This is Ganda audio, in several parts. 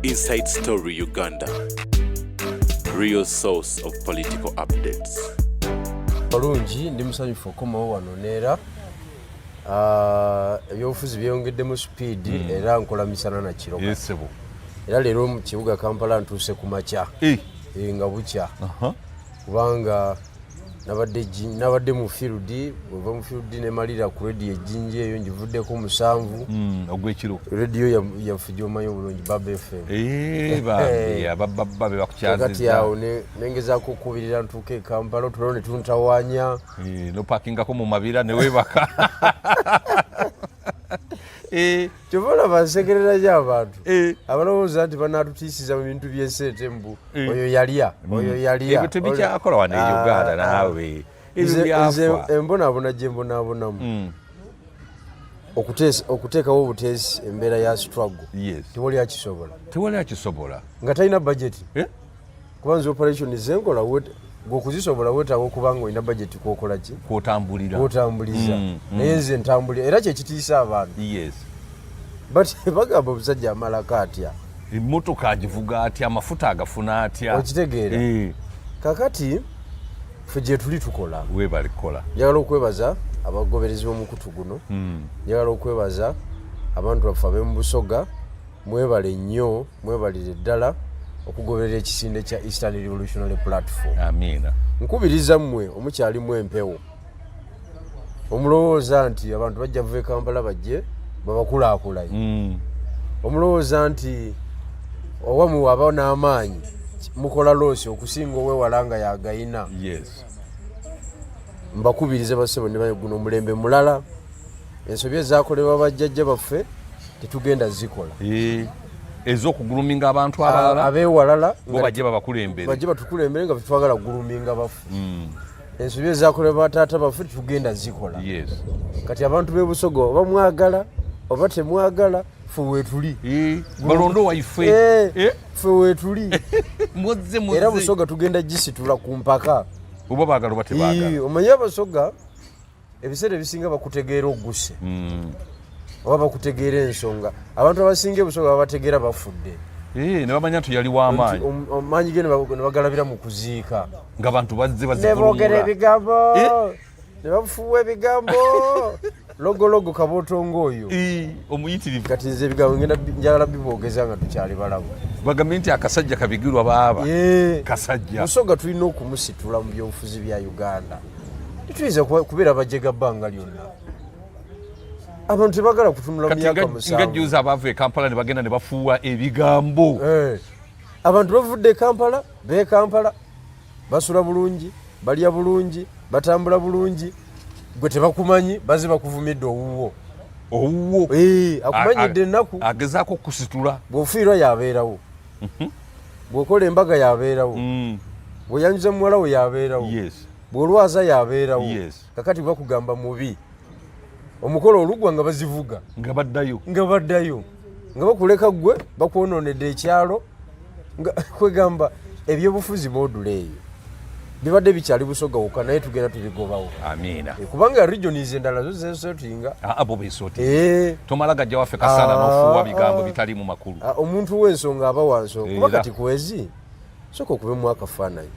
Inside Story Uganda, real source of political updates. Balungi ndi musanyufu okomawo wano neera ebyobufuzi byeyongedde mu speed era nkola misana na kiro. Yesebo. Era leero mu kibuga Kampala ntuuse ku makya nga bukya kubanga nabadde mu field bweva mu field nemalira ku radio ejjinja eyo ngivuddeko 7 ogw'ekiro radio yaffe gy'omanyi obulungi Baba FM babe bakukyaziza kati awo nengezaako okubirira ntuuka e Kampala otulo ne tuntawaanya nopakingako mu mabira ne weebaka kyova olaba nsekerera gy'abantu abalowooza nti banaatutiisiza mu bintu by'esente mbu oyo yalya ebyo tebikyakola wano e Uganda naawe nze embonaabona gye mbonaabonamu okuteekawo obuteesi embeera ya struggle tewali akisobola nga talina budgeti kuba nze operation zenkola gwokuzisobola weetaaga okuba nga olina budgeti kwokola ki kwotambuliza naye nze ntambulira era kyekitiisa abantu but bagamba omusajja amalako atya emmotoka agivuga atya amafuta agafuna atya okitegeera kakati ffe gye tuli tukola webalikola njagala okwebaza abagoberezi b'omukutu guno njagala okwebaza abantu baffe ab'emu Busoga mwebale nnyo mwebalire ddala okugoberera ekisinde kya Eastern Revolutionary Platform. Amiina. Nkubiriza mmwe omukyalimu empewo omulowooza nti abantu bajja vuba e Kampala bajje babakulaakulanye omulowooza nti owamu waba n'amaanyi mukola loosi okusinga owewala nga yagayina. Mbakubirize bassebo ne guno omulembe mulala ensobi ezaakolebwa bajjajja baffe tetugenda zikola ez'okuguluminga abantu abalala abeewalala bo bajje babakulembere bajje batukulembere nga twagala kuguluminga baffe ensobi ezaakolebwa bataata baffe tetugenda zikola. Kati abantu b'e Busoga oba mwagala oba temwagala ffe weetuli balondo waife ffe weetuli muzze era Busoga tugenda gisitula ku mpaka oba baagala oba tebaagala. Omanyi Abasoga ebiseera ebisinga bakutegeera ogguse oba bakutegeera ensonga abantu abasinga Busoga babategeera bafudde ne bamanya nti yali w'amaanyi amaanyi ge ne bagalabira mu kuziika nga bantu bazze ne boogera ebigambo ne bafuuwa ebigambo logologo kabootongo oyo omuyitirivu. kati nze ebigambo njagala biboogeza nga tukyali balamu bagambye nti akasajja kabigirwa baaba kasajja. Busoga tulina okumusitula mu byobufuzi bya Uganda tetuyinza kubeera bajega bbanga lyonna abantu tebagala kutunula myaka 7 nga jjuza abaava e Kampala ne bagenda ne bafuuwa ebigambo abantu bavudde e Kampala b'e Kampala basula bulungi balya bulungi batambula bulungi gwe tebakumanyi baze bakuvumidde owuwo akumanyidde ennaku agezaako okusitula bw'ofiirwa yabeerawo bw'okola embaga yabeerawo bw'oyanjuza muwala we yabeerawo bw'olwaza yabeerawo kakati bakugamba mubi omukolo olugwa nga bazivuga nga baddayo nga bakuleka gwe bakwonoonedde ekyalo nga kwegamba ebyobufuzi moodula eyo bibadde bikyali Busoga wokka naye tugenda tubigobawo. Amiina. Kubanga regions endala zo zeesotinga abo beesotinga tomala gajja waffe kasana n'ofuuwa bigambo bitali mu makulu omuntu w'ensonga aba wansonga kuba kati kwezi soka okubemu akafaananyi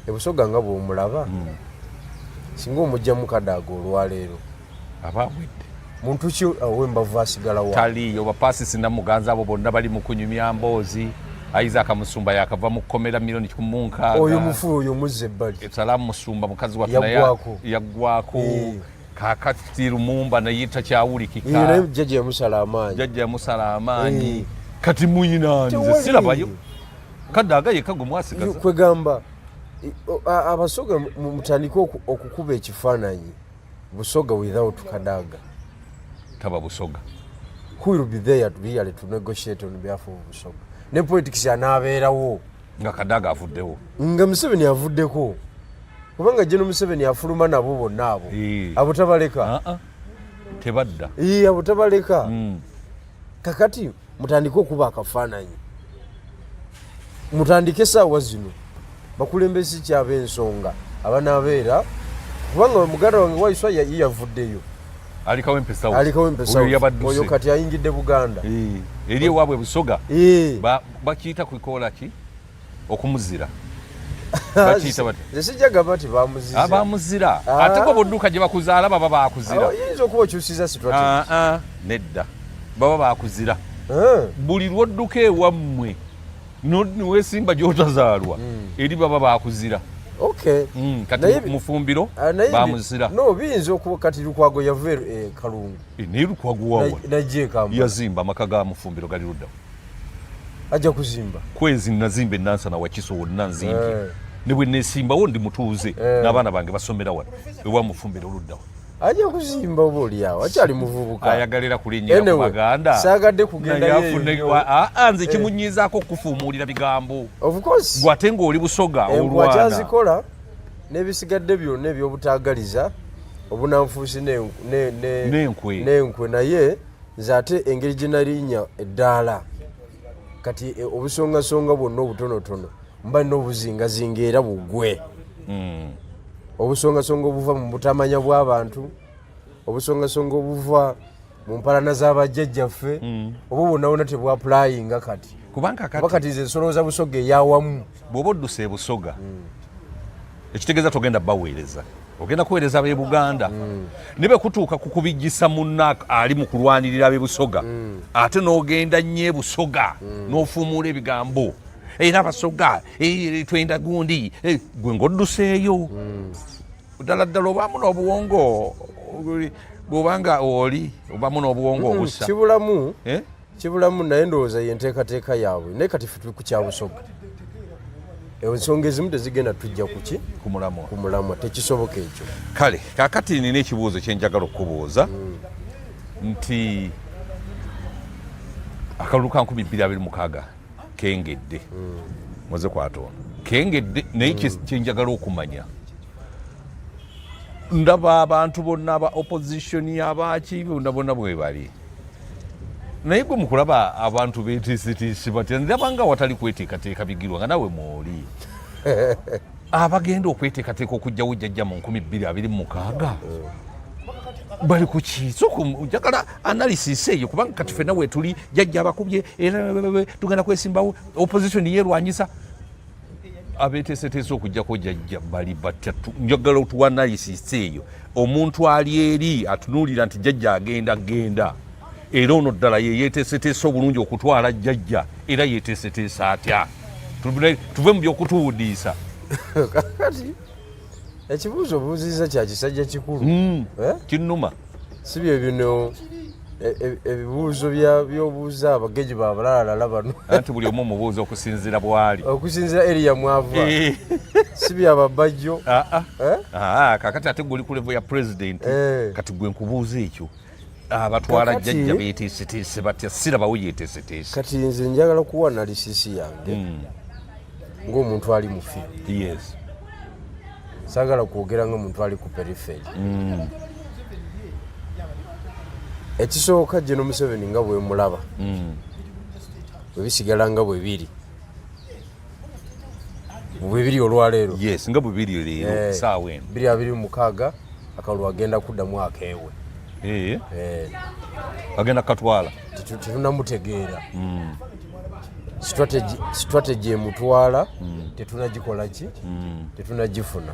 e Busoga nga bw'omulaba singa omujja mu Kadaaga olwaleero abawedde muntu ki ow'embavu asigala wa taliyo bapaasisi namuganza abo bonna bali mu kunyumya mboozi Isaac Musumba yakava mu kkomera milioni 16 oyo mufu oyo muzze ebbali Salamu Musumba mukazi wa tunaya yaggwako kakati Lumumba nayita kyawulikika naye jjajja yamusala amaanyi kati muyina nze sirabayo Kadaaga yekka gwe mwasigaza kwegamba Abasoga mutandika okukuba ekifaananyi Busoga without Kadaaga taba Busoga who will be there really to negotiate on behalf of Busoga ne politics anaabeerawo nga Kadaaga avuddewo nga Museveni avuddeko kubanga General Museveni afuluma nabo bonna abo abo tabaleka tebadda abo tabaleka kakati mutandike okuba akafaananyi mutandike essaawa zino bakulembesi kyab'ensonga abanaabeera kubanga muganda wange Waiswa yavuddeyo alikawo empesa oyo kati ayingidde Buganda eri ewaabwe Busoga bakiyita kwikola ki okumuzira bakiyita bati zesijaga bati bamuzira abamuzira ate ko bodduka gye bakuzaala baba bakuzira yinza okuba okyusiza strategy nedda baba bakuzira buli lwodduka ewammwe niweesimba gy'otazaalwa eri baba bakuzira kati mufumbiro bamuzira no biyinza okuba kati Lukwago yava Kalungu naye Lukwago wawa najje Kampala yazimba amaka ga mufumbiro gali ludda ajja kuzimba kwezi nazimba Nansana Wakiso wonna nzimbye ne bwe neesimbawo ndi mutuuze n'abaana bange basomera wano ewa mufumbiro luddawo ajja kuzimba oba oliawo akyali muvubuka ayagalira kulinnyira ku baganda saagadde kugenda nze kimunyiizaako okufuumuulira bigambo of course gwate ng'oli Busoga olwana akyazikola n'ebisigadde byonna ebyobutaagaliza obunanfuusi n'enkwe naye nze ate engeri gye nalinnya eddaala kati obusongasonga bwonna obutonotono mba n'obuzingazinga era bugwe obusongasonga obuva mu butamanya bw'abantu obusongasonga obuva mu mpalana z'abajjajjaffe oba bwonnabwonna tebwapulayinga kati kubanga kati nze nsolooza Busoga eyawamu bw'oba odduse Busoga ekitegeeza togenda baweereza ogenda kuweereza ab'e Buganda ne bwe kutuuka kukubijjisa munna ali mu kulwanirira ab'e Busoga ate n'ogenda nnyo e Busoga n'ofuumuula ebigambo n'Abasoga twenda gundi gwe ng'odduseeyo ddala ddala obaamu n'obuwongo bw'obanga oli obaamu n'obuwongo obusa kibulamu naye ndowooza yenteekateeka yaabwe naye kati ffe tuli ku kya Busoga ensonga ezimu tezigenda tujja kuki ku mulamwa tekisoboka ekyo kale kaakati nina ekibuuzo kye njagala okubuuza nti akalulu ka 2026 kengedde muze kwatoona kengedde naye kye njagala okumanya ndaba abantu bonna aba opposition abaki bonna bwe bali naye gwe mukulaba abantu beetiisitiisi batya ndaba nga watali kweteekateeka bigirwa nga nawe mwoli abagenda okweteekateeka okujjawo jjajja mu 2026 bali ku kiiso njagala analysis eyo kubanga kati ffenna we tuli jjajja abakubye era tugenda kwesimbawo opposition yerwanyisa abeeteeseteese okugjako jjajja bali batya njagala otuwa analysis eyo omuntu ali eri atunuulira nti jjajja agenda era ono ddala ye yeeteeseteese obulungi okutwala jjajja era yeeteeseteese atya tuve mu by'okutuwudiisa kati ekibuuzo obuuziza kya kisajja kikulu kinnuma si bye bino ebibuuzo by'obuuza abagenyi babalalala bano anti buli omu omubuuza okusinziira bwali okusinziira eriya mwava si byababajjo kakati ate guli ku level ya president kati gwe nkubuuza ekyo abatwala jjajja beeteeseteese batya sirabawo yeeteeseteese kati nze njagala kuwa nalisisi yange ng'omuntu ali mu field yes saagala kwogera nga muntu ali ku periferi ekisooka General Museveni nga bwe mulaba bwe bisigala nga bwe biri olwaleero yes nga bwe biri leero saawa eno 2026 akalulu agenda kuddamu akeewe agenda katwala tetunamutegeera strategy emutwala tetunagikola ki tetunagifuna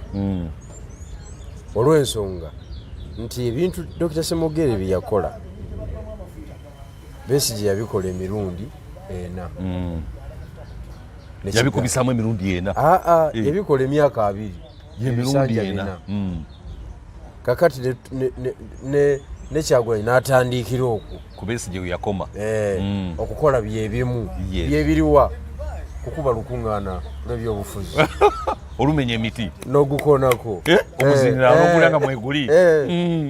olw'ensonga nti ebintu Dr. Semogere bye yakola Besigye yabikola emirundi ena yabikubisamu emirundi ena yabikola emyaka 2 emirundi ena kakati ne Kyagulanyi n'atandikira okwo ku Besigye we yakoma okukola byebimu byebiriwa kukuba lukuŋŋaana lw'ebyobufuzi olumenya emiti n'ogukonako omuzinira n'ogulanga mweguli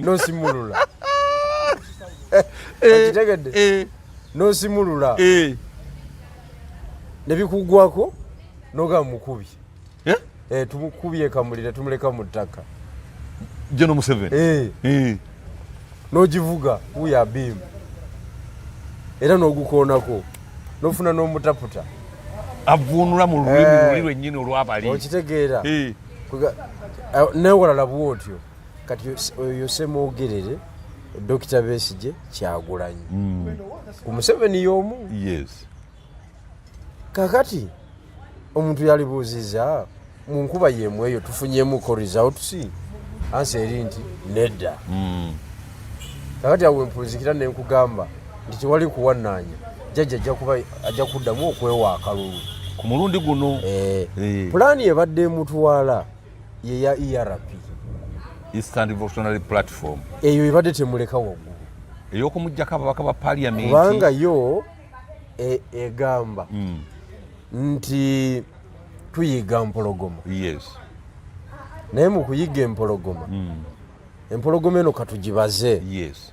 n'osimulula akitegedde n'osimulula ne bikugwako n'ogamba mukubi tumukubye kamulira tumuleka mu ttaka General Museveni n'ogivuga wuya bimu era n'ogukoonako n'ofuna n'omutaputa avuunula mu lulimi luli lwennyini olwabali okitegeera newalala bwotyo kati oyo Semwogerere Dr. Besigye Kyagulanyi ku Museveni y'omu. Yes. Kakati omuntu yalibuuziza mu nkuba y'emu eyo tufunyemu results ansi eri nti nedda. Kakati awo empulizikira ne nkugamba nti tewali kuwannaanya jjajja ajja kuddamu okwewa akalulu ku mulundi guno. Pulaani ebadde emutwala ye ya ERP, Eastern Revolutionary Platform, eyo ebadde temuleka waggulu ey'okumuggyako ababaka ba parliament, kubanga yo egamba nti tuyiga mpologoma. Yes. Naye mu kuyiga empologoma, empologoma eno katugibaze. Yes.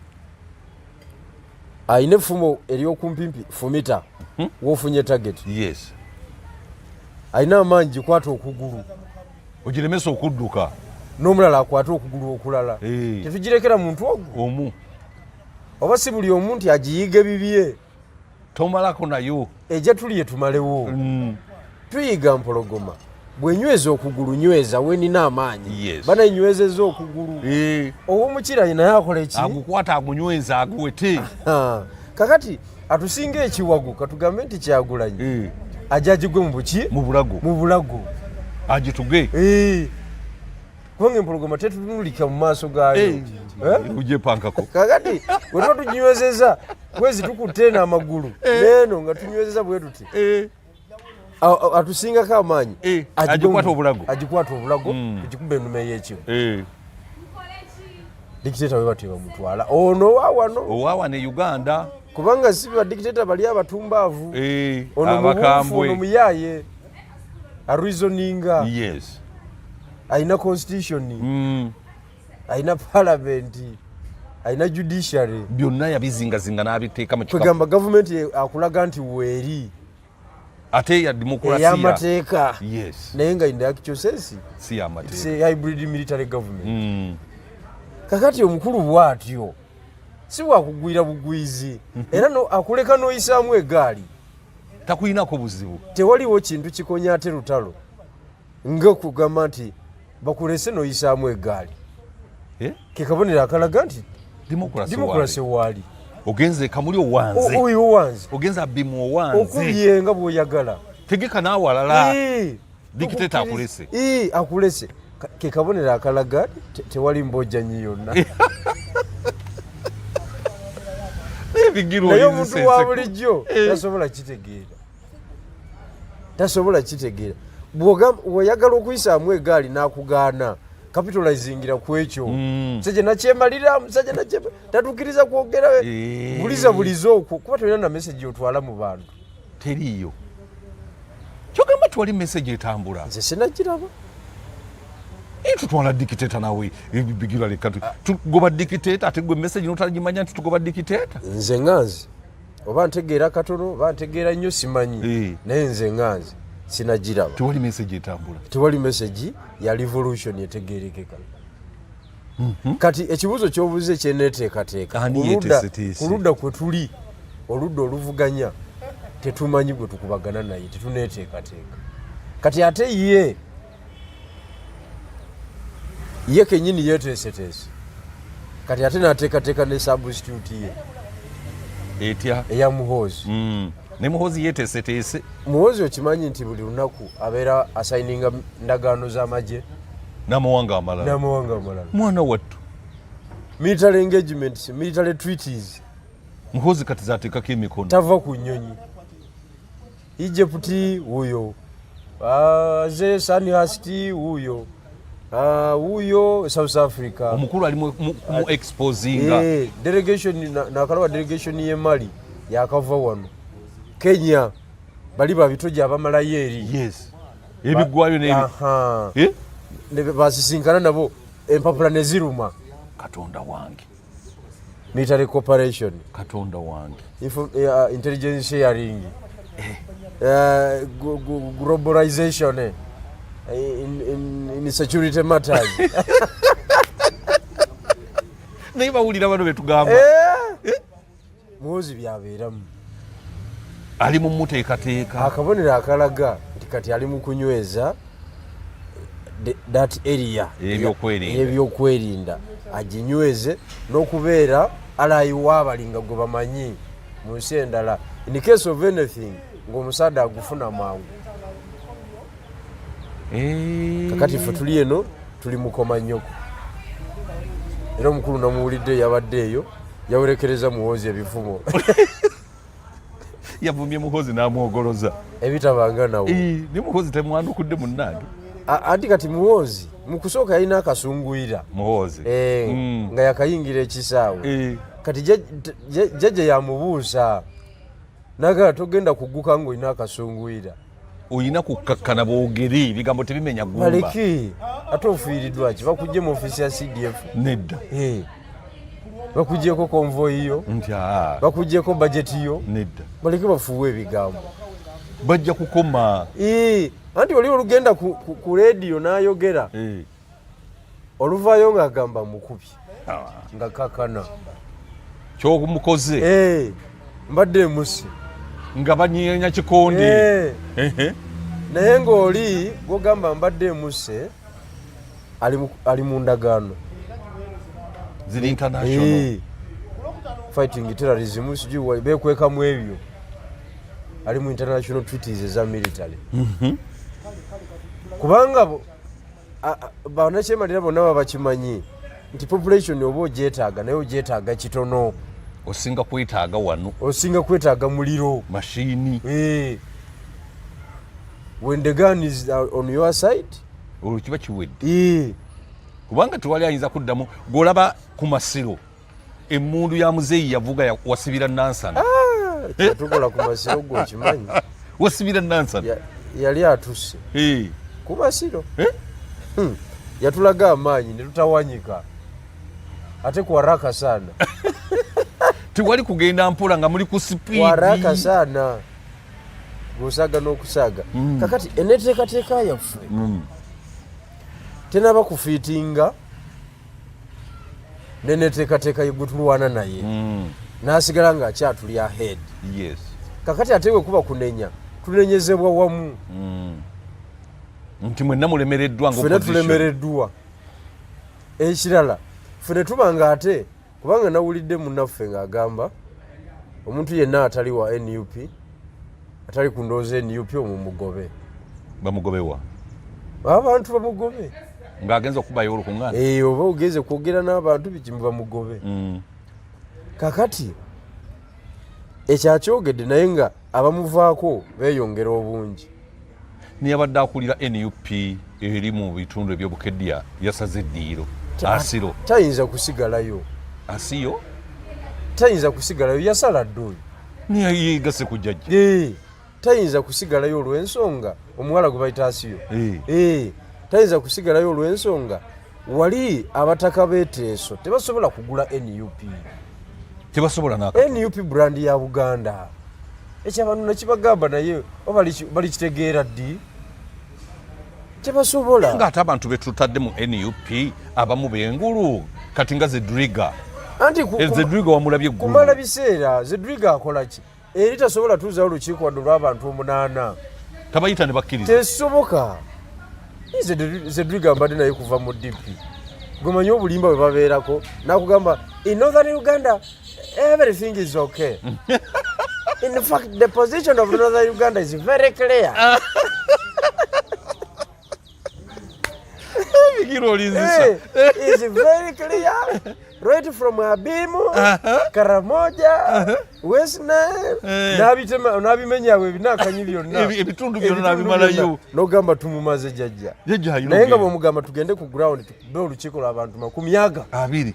Ayina effumo ery'okumpimpi fumita w'ofunye target. Yes. Ayina amaanyi kwata okugulu ogiremesa okudduka, n'omulala akwata okugulu okulala. Tetugirekera muntu ogwo omu, oba si buli omu nti agiyiga bibye tomalako nayo ejja tuliye tumalewo. Tuyiga mpologoma bwenyweza okugulu nyweza wenina amaanyi. Yes. Bananywezeza okugulu ow'omukira naye akola eki agukwata agunyweza aguwete. Kakati atusinga ekiwagu katugambe nti Kyagulanyi ajja agigwe mu buki mu bulago agituge kubanga empologoma tetunulika mu maaso gaayo ujepankako. Kakati bwe tuba tuginywezeza bwezi tukutte amagulu neeno nga tunywezeza bwe tuti atusingako amaanyi agikwata obulago ekikuba ennume y'ekigo. Dikiteta we bateba mutwala ono owaawano e Uganda, kubanga si badikiteta bali abatumbaavu. Ono mubuufu, ono muyaaye areasoninga. Yes. Ayina constitution, ayina parliament, ayina judiciary, byonna yabizingazinga n'abiteeka mu kikapu. kwegamba gavumenti akulaga nti weeri ate ya demokrasia ey'amateeka. Yes. Naye nga in the actual sense si y'amateeka. it's a hybrid military government. Kakati omukulu bw'atyo si wakugwira bugwizi era akuleka n'oyisaamu egaali takuyinako buzibu. Tewaliwo kintu kikonya ate lutalo ng'okugamba nti bakulese n'oyisaamu egaali. Ke kabonero akalaga nti demokrasi waali ogenze kamuli owanze, oyo owanze, ogenze abimu owanze, okubye nga bw'oyagala, tegeka n'awalala dikiteta akulese. Akulese ke kabonero akalaga tewali mbojjanyi yonna. Naye omuntu wa bulijjo tasobola kitegeera. Bw'oyagala okuyisaamu egaali n'akugaana capitalizingira ku ekyo musajja nakyemalira, musajja tatukkiriza kwogera buliza okwo kuba tolina na message otwala mu bantu. Teriiyo kyogamba twali message etambula. Nze sinagiraba. Tutwala dikiteta nawe bigira leka tugoba dikiteta ate gwe message notagimanya nti tugoba dikiteta. Nze nganze oba ntegeera katono oba ntegeera nnyo simanyi, naye nze nganze sinagiraba. Tewali message etambula, tewali message ya revolution etegeerekeka. Kati ekibuuzo ky'obuuze kyeneeteekateeka ku ludda kwe tuli, oludda oluvuganya tetumanyi gwe tukubagana naye, tetuneeteekateeka. Kati ate ye kenyini yeeteeseteese, kati ate n'ateekateeka ne substitute ye etya eya Muhoozi. Ne Muhoozi yeeteeseteese. Muhoozi okimanyi nti buli lunaku abeera asayininga ndagaano z'amagye n'amawanga amalala. Mwana wattu military engagements, military treaties. Muhoozi kati zaateekako emikono, tava ku nnyonyi. Egypt wuyo, ze Sandhurst wuyo, wuyo South Africa. Omukulu ali mu exposinga delegation nakalawa delegation ye Mali yakava wano. Kenya bali babitoja abamalayo eri. Yes. Ebigwayo n'ebi. Ne basisinkana nabo empapula ne ziruma. Katonda wange. Military cooperation. Katonda wange. Intelligence sharing. Globalization in security matters. Naye bawulira bano betugamba. Muhoozi byabeeramu. Ali mu muteekateeka. Akabonero akalaga nti kati ali mu kunyweza that area ebyokwerinda aginyweze n'okubeera alayiwa abalinga gwe bamanyi mu nsi endala in case of anything ng'omusaada agufuna mangu. Kakati ffe tuli eno tuli mukoma nnyoko era omukulu namuwulidde yabadde eyo yawerekereza Muhoozi ebivumo yavumye Muhoozi n'amwogoloza ebitabanga nawo ne Muhoozi temwanukudde munnange anti kati Muhoozi mu kusooka yalina akasunguyira Muhoozi nga yakayingira ekisaawe kati jjajja yamubuusa nagala togenda kugguka ng'olina akasunguyira oyina kukkakkana boogeri ebigambo tebimenya gumba baleki ate ofiiriddwa ki bakujje mu ofiisi ya CDF nedda bakujjeko konvoyi yo bakujjeko bajeti yo nedda baleke bafuuwe ebigambo bajja kukoma anti oli olugenda ku leediyo n'ayogera oluvaayo ng'agamba mukubi nga kakana kyokumukoze mbadde emusi nga banyeenya kikondi naye ng'oli gwogamba mbadde emuse ali mu ndagaano ziri international fighting terrorism sijui bekwekamu ebyo ali mu international treaties eza military kubanga banakyemalira bonna babakimanyi nti population oba ogyetaaga naye ogyetaaga kitono osinga kwetaaga wano osinga kwetaaga muliro mashini when the gun is on your side olwo kiba kiwedde kubanga tewali ayinza kuddamu gwolaba ku masiro emmundu ya muzeeyi yavuga wasibira nansana tukola ku masiro gwe okimanyi wasibira nansana yali atuse ku masiro yatulaga amaanyi ne tutawanyika ate ku haraka sana tewali kugenda mpola nga muli ku sipiidi waraka sana gusaga n'okusaga kakati eneteekateeka yaffe tenaba kufiitinga neneteekateeka yegutulwana naye n'asigala ng'akyatuli ahead kakati ate bwe kuba kunenya tunenyezebwa wamu nti mwenna mulemereddwa ffena tulemereddwa ekirala ffene tuba nga ate kubanga nawulidde munnaffe ng'agamba omuntu yenna atali wa NUP atali ku ndowooza NUP omumugobe bamugobewa abantu bamugobe ng'agenza okubayo olukuŋŋaana oba ogenze kwogera n'abantu bikimu bamugobe kakati ekyakyogedde naye nga abamuvaako beeyongera obungi niyabadde akulira NUP eri mu bitundu ebyobukedya yasaze eddiiro asiro tayinza kusigalayo asiyo tayinza kusigalayo yasala ddooyi niyayigase ku jjajja tayinza kusigalayo olw'ensonga omuwala gwe bayita asiyo tayinza kusigalayo olw'ensonga wali abataka b'eteeso tebasobola kugula NUP tebasobola NUP brand ya Buganda ekyabantu nekibagamba naye balikitegeera ddi tebasobola nga ate abantu betutadde mu NUP abamu b'engulu kati nga Zedriga anti Zedriga wamulabye eggulu kumala biseera Zedriga akola ki eri tasobola tuuzawo olukiiko wadde olw'abantu 8 tabayita ne bakkiriza tesoboka Zedriga mbadde naye kuva mu DP gomanyi obulimba bwe babeerako nakugamba in northern Uganda everything is okay in fact the position of northern Uganda is very clear is very clear right from Abimu Karamoja West Nile n'abimenyawo ebinakanyi byonna ebitundu byonna n'abimalayo n'ogamba tumumaze jjajja naye nga bw'omugamba tugende ku ground tukube olukiiko lw'abantu 200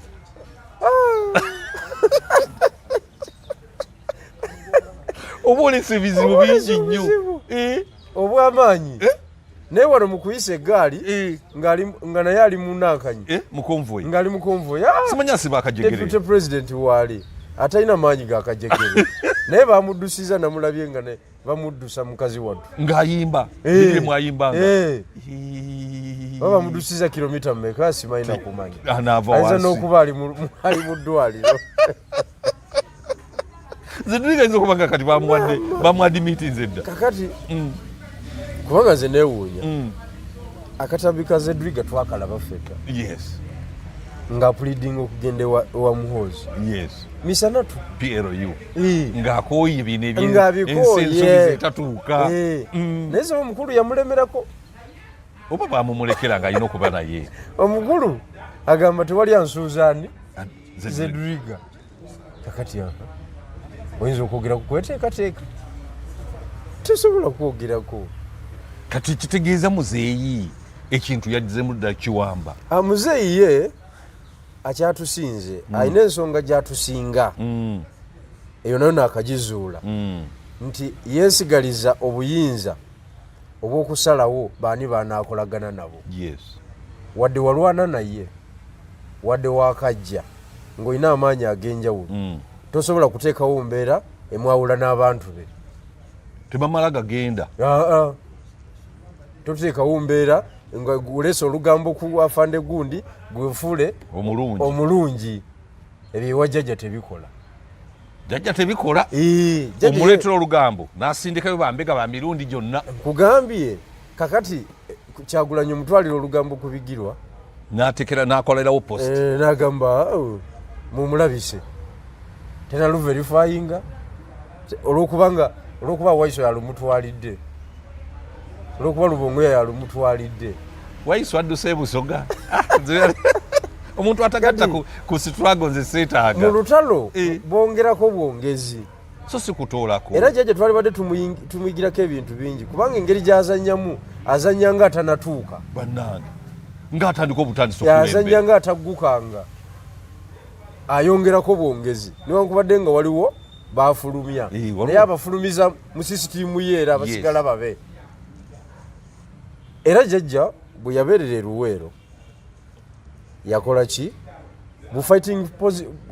oba olesa ebizibu bingi nnyo obw'amaanyi naye wano mu kuyisa eggaali nga naye ali mu nankanyi mukonvoyi ng'ali mu konvoyi simanya asiba akajegere deputy president waali atalina maanyi ga kajegere naye bamuddusiza namulabye nga bamuddusa mukazi waddu ng'ayimba bire mwayimbanga bamuddusiza kilomita mmeka simalina kumanya ayinza n'okuba ali mu ddwaliro Zedriga ayinza okuba nga kati bamwadde meetings edda kakati kubanga nze neewuunya akatambi ka Zedriga twakalaba ffeka. Yes. Nga pleading okugende wa Muhoozi. Yes. Misanatu. PLU. Nga akoyi bine bine. Nga bikoyi. Tatuuka. Nese omukulu yamulemerako. Oba bamumulekera nga alina okuba naye. Omukulu agamba tewali ansuuzaani Zedriga. Kakati aha. Oyinza okwogera ku kweteekateeka. Tesobola kwogerako. Kati kitegeeza muzeeyi ekintu yaddizemu ddala kiwamba. Muzeeyi ye akyatusinze alina ensonga gyatusinga eyo nayo naakagizuula nti yeesigaliza obuyinza obw'okusalawo baani baanaakolagana nabo. Yes. Wadde walwana naye wadde waakajja ng'olina amaanyi ag'enjawulo tosobola kuteekawo mbeera emwawula n'abantu be. Tebamala gagenda. Toteekawo mbeera nga oleese olugambo ku afande gundi gwefuule omulungi. Ebyo wajjajja tebikola. Jajja tebikola. Omuleetera olugambo n'asindikayo bambega ba mirundi gyonna. Kugambye kakati Kyagulanyi omutwalira olugambo kubigirwa n'atekera n'akolerawo post. N'agamba mumulabise tena luverifyinga olw'okuba Waiso yalumutwalidde. Olw'okuba Lubongoya yalumutwalidde. Waiso adduse Busoga. Omuntu atagatta ku struggle nze seetaaga. Mu lutalo bongerako bwongezi. So si kutoolako. Era jjajja twalibadde tumuyigirako ebintu bingi kubanga engeri gy'azannyamu azannya nga atanatuuka. Bannange ng'atandika obutandisa okulembera. Yazannya nga ataggukanga. Ayongerako bwongezi. Newankubadde nga waliwo baafulumya. Naye abafulumiza mu sisitiimu ye era abasigala babe. Era jjajja bwe yabeerera e Luweero yakola ki? Bu fighting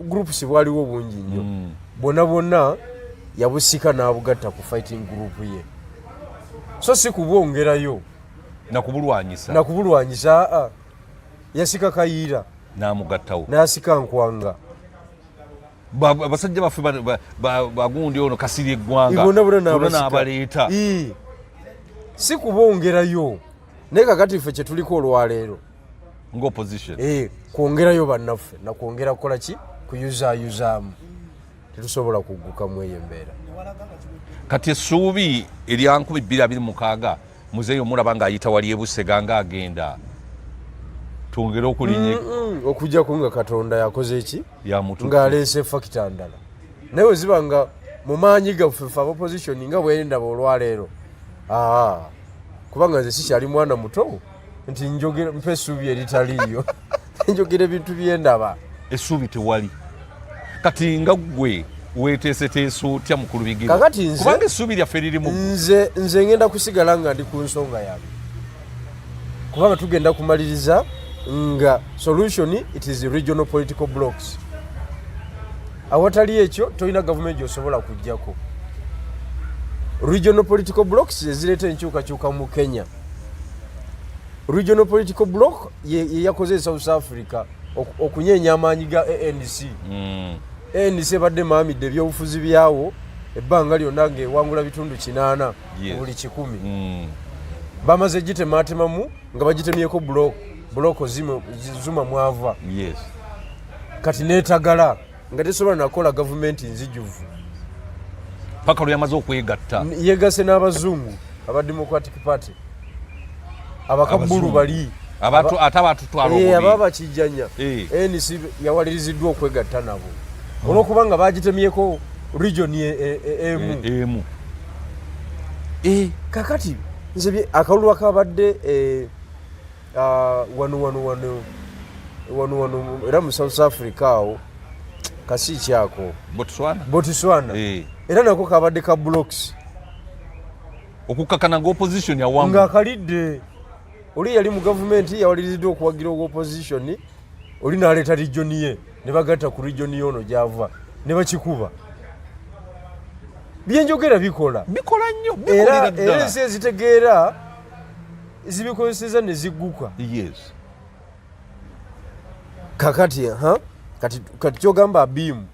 groups bwaliwo bungi nnyo. Bonna yabusika n'abugatta ku fighting group ye. So si kubwongerayo nakubulwanyisa yasika Kayiira n'amugattawo n'asika Nkwanga. Abasajja baffe bagundi ono Kasirye eggwanga bonna n'abaleeta. Si kubongerayo naye kakati ffe kye tuliko olwaleero ng'opposition kwongerayo bannaffe nakwongera kukola ki? Kuyuzaayuzaamu. Tetusobola kuggukamu eyo embeera. Kati essuubi erya 2026 muzeeyi omulaba ng'ayita wali e Busega ng'agenda twongere okulinnya okujjako nga Katonda yakoze eki? Ng'aleese fakita ndala. Naye weziba nga mu maanyi gaffe ffe opposition nga bwendaba olwaleero kubanga nze sikyali mwana muto nti njogera mpa essuubi eritaliiyo njogera ebintu byendaba. Essuubi tewali. Kati nga gwe weeteeseteese otya mukulu bigiro? Kakati nze kubanga essuubi lyaffe lirimu. Nze ngenda kusigala nga ndi ku nsonga yange kubanga tugenda kumaliriza nga solution it is regional political blocks. Awatali ekyo tolina gavumenti gy'osobola kujjako. Regional political blocks ezireeta enkyukakyuka mu Kenya. Regional political block ye yakoze South Africa okunyenya amaanyi ga ANC. ANC ebadde maamidde ebyobufuzi byawo ebbanga lyonna ng'ewangula bitundu 8 buli 100. Bamaze gitemaatemamu nga bagitemyeko buloko Zuma mwava. Kati neetagala nga tesobola nakola gavumenti nzijuvu. Paka lwe yamaze okwegatta. Yeegase n'abazungu aba Democratic Party. Abakabulu bali. Ate abatutwala obubi. Aba bakijjanya. ANC yawaliriziddwa okwegatta nabo. Olw'okubanga bagitemyeko region emu. Kakati nze akalulu akabadde wano era mu South Africa awo kasi kyako Botswana. Era nako kabadde ka blocks okukakana ng'opposition yawangu nga kalidde. Oli yali mu gavumenti yawaliriziddwa okuwagira opposition oli n'aleeta region ye ne bagatta ku region yono gy'ava ne bakikuba. Byenjogera bikola nnyo era ensi ezitegeera zibikozeseza ne zigguka. Kakati kati kyogamba abimu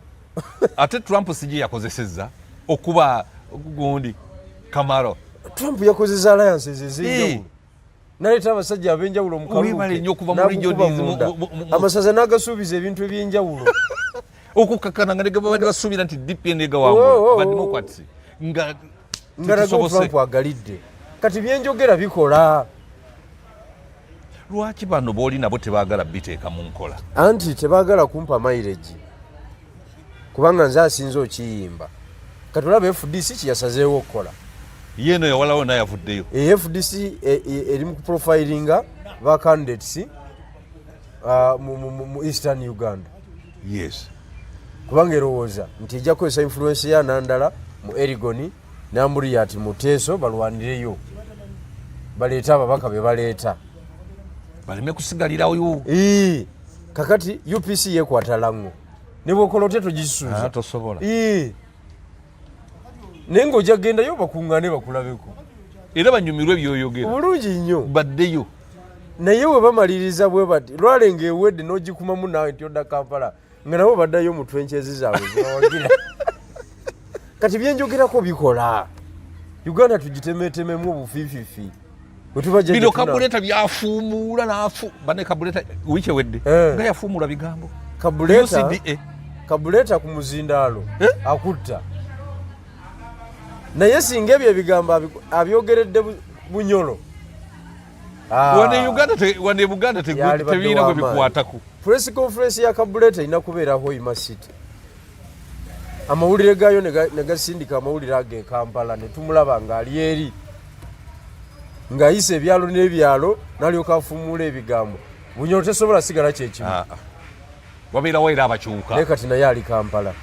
ate Trump sijje yakozesezza okuba gundi Kamaro. Trump yakozesa alliances ezenjawulo naleta abasajja ab'enjawulo mu kalulu amasaza n'agasuubiza ebintu eby'enjawulo okukakkana nga nebadde basuubira nti DP nega waabwe bademokrats nga nalaga Trump agalidde kati byenjogera bikola. Lwaki bano booli nabo tebaagala biteeka mu nkola? Anti tebaagala kumpa mileage kubanga nze asinze okiyimba kati olaba FDC kiyasazeewo okukola yeeno yawalawo nayavuddeyo. FDC eri mu kuprofilinga ba candidates mu Eastern Uganda. Yes. Kubanga erowooza nti ejja kukozesa influence ya Nandala mu Erigoni n'Amuriat mu Teso balwanireyo baleeta ababaka be baleeta baleme kusigalirawo. Kakati UPC yekwata lango ne bwokola otya togisuuza tosobola. Naye ng'ojja gendayo bakuŋŋaane bakulabeko era banyumirwe byoyogera bulungi nnyo baddeyo. naye we bamaliriza bwe bati lwalenga ewedde n'ogikumamu naawe nti odda Kampala nga nabo baddayo mu twenkyezi zaabwe zibawagira. Kati byenjogerako bikola Uganda tugitemeetememu obufiifiifi bino Kabuleta byafuumuula naafu bane Kabuleta wiiki ewedde nga yafuumuula bigambo. Kabuleta ku muzindaalo akutta naye singa ebyo ebigambo abyogeredde Bunyolo wane Buganda tebiina gwe bikwatako. Press conference ya Kabuleta ina kubeera Hoima City. Amawulire gaayo ne gasindika amawulire age Kampala ne tumulaba ng'ali eri ng'ayise ebyalo n'ebyalo n'alyoka afuumuula ebigambo. Bunyolo tesobola sigala kyekimu. Wabeerawo era abakyuka. Naye kati naye ali Kampala.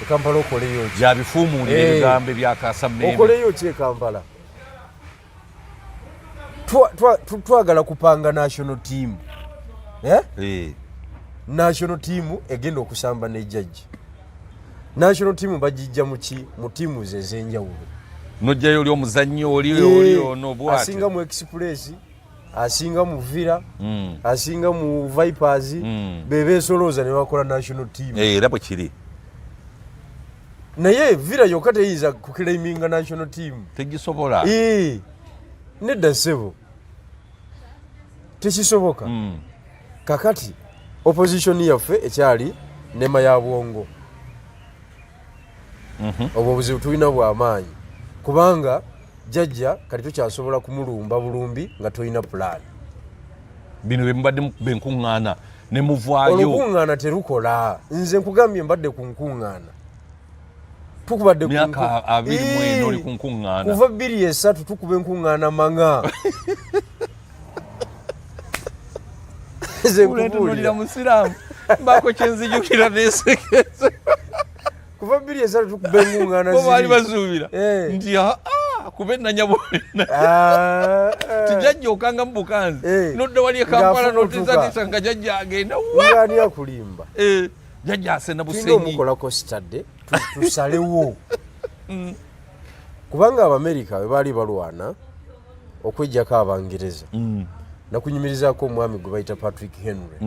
Kampala okoleyo ki? Byabifuumuulira ebigambo ebyakaasa mmeme. Okoleyo ki e Kampala? Twagala kupanga national team. National team egenda okusamba ne judge. National team bagijja mu tiimu ze ez'enjawulo. Nojjayo oli omuzannyo oli ono bw'ati. Asinga mu Express, asinga mu Villa, asinga mu Vipers, be beesolooza ne bakola national team. Era bwe kiri. Naye Villa yokka teyinza kuclaiminga national team. Tegisobola. Nedda ssebo. Tekisoboka. Kakati opposition yaffe ekyali nema ya bwongo. Obwo obuzibu tulina bw'amaanyi kubanga jjajja kati tukyasobola kumulumba bulumbi nga tolina pulaani. Bino bye mubadde benkuŋŋaana ne muvaayo. Olukuŋŋaana terukola. Nze nkugambye mbadde ku nkuŋŋaana. Tukubadde ku myaka 24 oli ku nkuŋŋaana. Kuva 23 tukuba enkuŋŋaana manga. Nolira musiraamu mbaako kyenzijukira neesekeze. Kuva 23 tukuba enkuŋŋaana ziri. Baali basuubira nti kube nanyabona tijajja okanga mu Bukanzi nodda wali e Kampala notisanisa nga jajja agenda ani akulimba jajja asena busenyi. Singa omukolako sitadde tusalewo kubanga Abamerika bwe baali balwana okwejjako Abangereza nakunyumirizaako omwami gwe bayita Patrick Henry.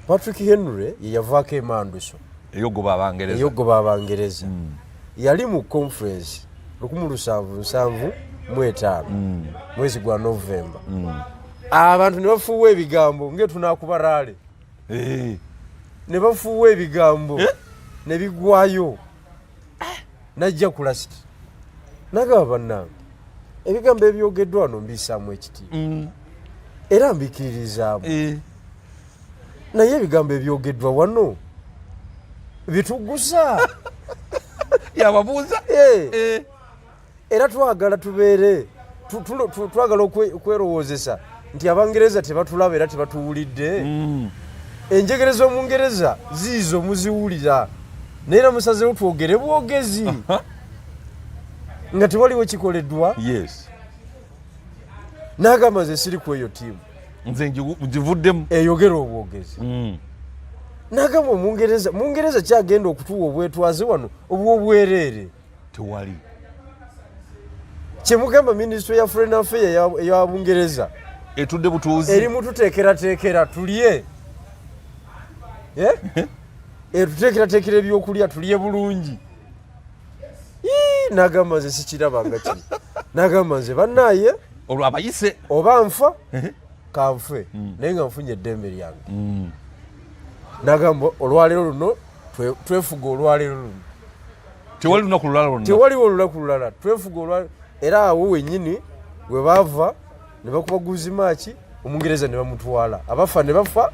Patrick Henry ye yavaako emanduso eyogoba Abangereza. Yali mu conference 1775 mwezi gwa Novemba. Abantu ne bafuuwa ebigambo ng'etunaakuba raale. Ne bafuuwa ebigambo ne bigwayo. Najja ku lasiti nagamba bannange ebigambo ebyogeddwa wano mbisaamu ekitiibwa era mbikiririzaamu. Naye ebigambo ebyogeddwa wano bitugusa. Yababuuza. Era twagala tubeere twagala okwerowoozesa nti Abangereza tebatulaba era tebatuwulidde. Enjegereza Omungereza ziizo muziwulira naye era musazeewo twogere bwogezi nga tewaliwo kikoleddwa. N'agamba nze siri ku eyo ttiimu nze ngivuddemu eyogera obwogezi. N'agamba Mungereza kyagenda okutuwa obwetwaze wano obw'obwereere tewali. Kyemugamba Ministry ya Foreign Affairs eya Bungereza etudde butuuzi eri mututeekerateekera tulye. Tuteekerateekera ebyokulya tulye bulungi. N'agamba nze sikiraba nga kiri. N'agamba nze bannaaye olwo abayise oba nfa kanfe naye nga nfunye eddembe lyange nagamba olwaleero luno twefuga olwaleero luno tewali lunaku lulala lwonna tewaliwo olunaku lulala twefuga olwaleero era awo wennyini bwe baava ne bakuba guzimaaki omungereza ne bamutwala abafa ne bafa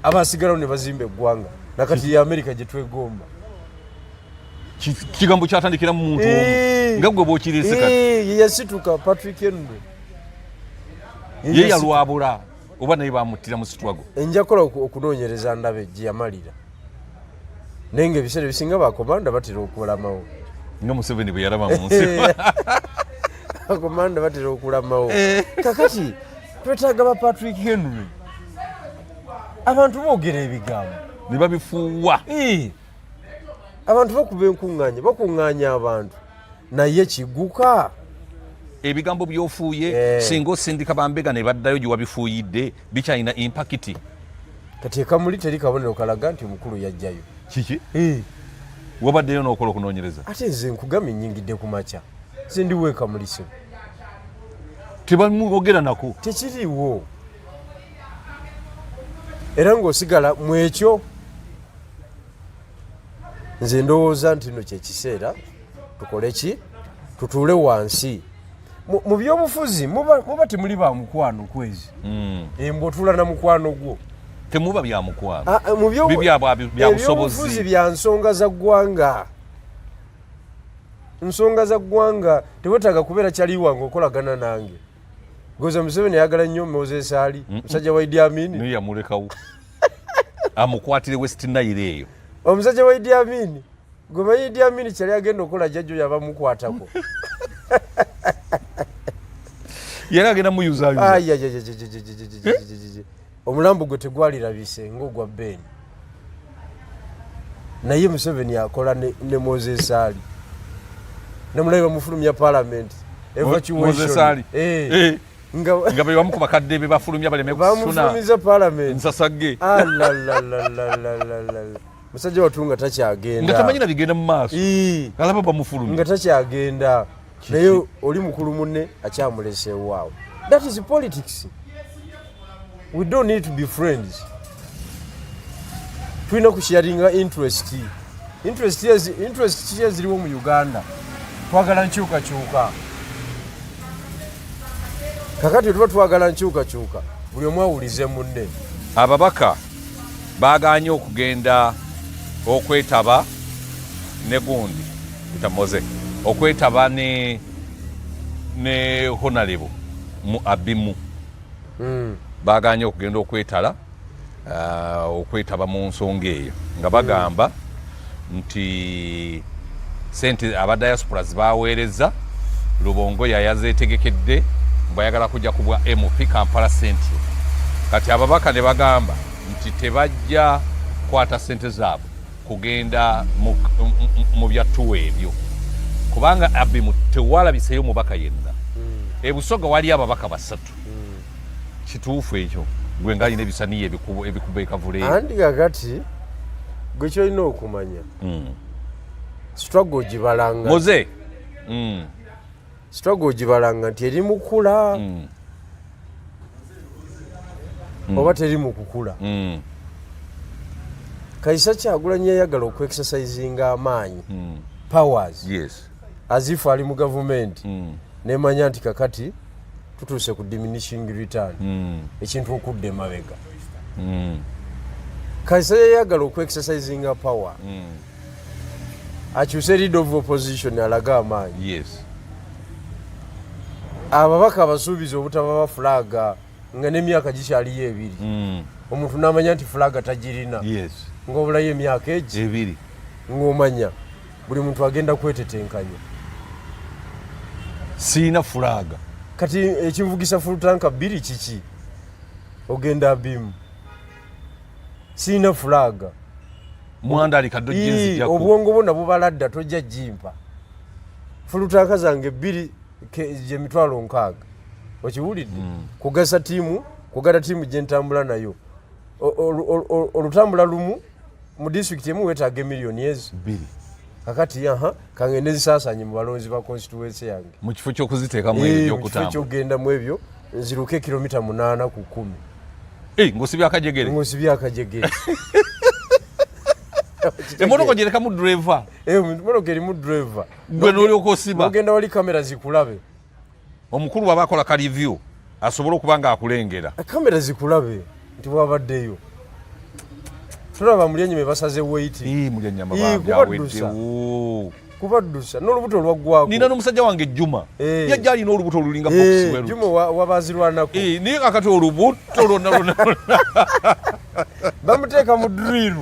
abasigalawo ne bazimba eggwanga nakati ya Amerika gye twegomba kigambo kyatandikira mu muntu omu nga gwe bw'okiriise kati ye yasituka Patrick Henry ye yalwabula oba naye bamuttira mu sitwago enja kola okunoonyereza ndabe gye yamalira naye nga ebiseera ebisinga bakomanda batera okulamawo nga Museveni bwe yalaba mu nsi bakomanda batera okulamawo kakati twetaaga ba Patrick Henry abantu boogera ebigambo ne babifuuwa abantu bakuba bakuŋŋaanya abantu naye kiguka ebigambo byofuuye singa osindika bambega ne baddayo gye wabifuuyidde bikyalina impakiti kati ekamuli teri kabonero kalaga nti omukulu yajjayo kiki wabaddeyo n'okola okunoonyereza ate nze nkugambye nnyingidde ku makya nze ndiwo ekamulise tebamwogera nako tekiriwo era ng'osigala mu ekyo nze ndowooza nti no kyekiseera tukole ki tutuule wansi mu byobufuzi muba temuli ba mukwano kwezi mbw'otuula na mukwano gwo temuba bya mukwano ebyobufuzi bya nsonga za ggwanga nsonga za ggwanga tewetaaga kubeera kyaliwange okolagana nange goza Museveni ayagala nnyo Moses Ali musajja wa Idi Amin naye yamulekawo amukwatire West Nile eyo omusajja wa Idi Amin gwe Idi Amin kyali agenda okola jjajjo yabamukwatako yali agenda muyuza omulambo gwe tegwalirabise ng'ogwa Ben naye Museveni akola ne Moses Ali nemulabe bamufulumya Parliament evacuation nga be bamu ku bakadde be bafulumya baleme kusuna bamufulumiza Parliament nsasagge musajja watunga takyagenda nga tamanyi na bigenda mu maaso alaba bamufulumya nga takyagenda naye oli mukulu munne akyamuleseewo awo. That is politics. We don't need to be friends. Tulina kusharinga interest ziriwo mu Uganda. Twagala nkyukakyuka. Kakati tuba twagala nkyukakyuka buli omu awulize munne. Ababaka baaganye okugenda okwetaba ne gundi utamoze okwetaba ne Honorable mu Abimu baaganye okugenda okwetaba mu nsonga eyo nga bagamba nti sente aba diasporas baweereza Lubongo yayazeetegekedde bayagala kujja kubwa MP Kampala Central. Kati ababaka ne bagamba nti tebajja kwata sente zaabwe kugenda mu byattuwa ebyo kubanga Abimu tewalabiseyo mubaka yenna. Ebusoga wali ababaka basatu. Kituufu ekyo gwe nga alina ebisaniya ebikuba ekavule. Andi kakati gwe kyolina okumanya struggle gibalanga moze struggle gibalanga nti eri mukula oba teri mu kukula. Kaisa Kyagulanyi yayagala okwekisasayizinga amaanyi powers as if ali mu government nemanya nti kakati tutuuse ku diminishing return ekintu okudde emabega. Kaisa yayagala okwekisasayizinga power akyuse leader of opposition alaga amaanyi. Ababaka abasuubiza obutaba ba flaga nga n'emyaka gikyaliyo ebiri omuntu n'amanya nti flaga tagirina ng'obulayo emyaka ebiri ng'omanya buli muntu agenda kwetetenkanya siina flaga. Kati ekinvugisa fulutanka bbiri kiki ogenda Abimu siina flaga mwanda alikaddo jinzi jako obwongo bwonna bubaladda tojja jimpa fulutanka zange bbiri je mitwalo 6 okiwulidde kugasa tiimu kugata tiimu gye ntambula nayo olutambula lumu mu district emu weetaaga miliyoni 2 kakati kangende zisaasanye mu balonzi ba constituency yange mu kifo ky'okuziteekamu ebyo okutamba kifo ky'ogenda mu ebyo nziruke kilomita 8 ku 10 ng'osibya akajegere emotoka gyerekamu driver emotoka erimu driver gwe n'olyoka osiba ogenda wali kamera zikulabe omukulu waba akola ka review asobola okuba nga akulengera kamera zikulabe nti wabaddeyo tulaba mulyenyime basaze weight mulyenyama baweddewo kubaddusa n'olubuto olwaggwako nina n'omusajja wange Juma yajja alina olubuto olulinga box Juma wabazirwanako naye kakati olubuto lonna bamuteeka mu drill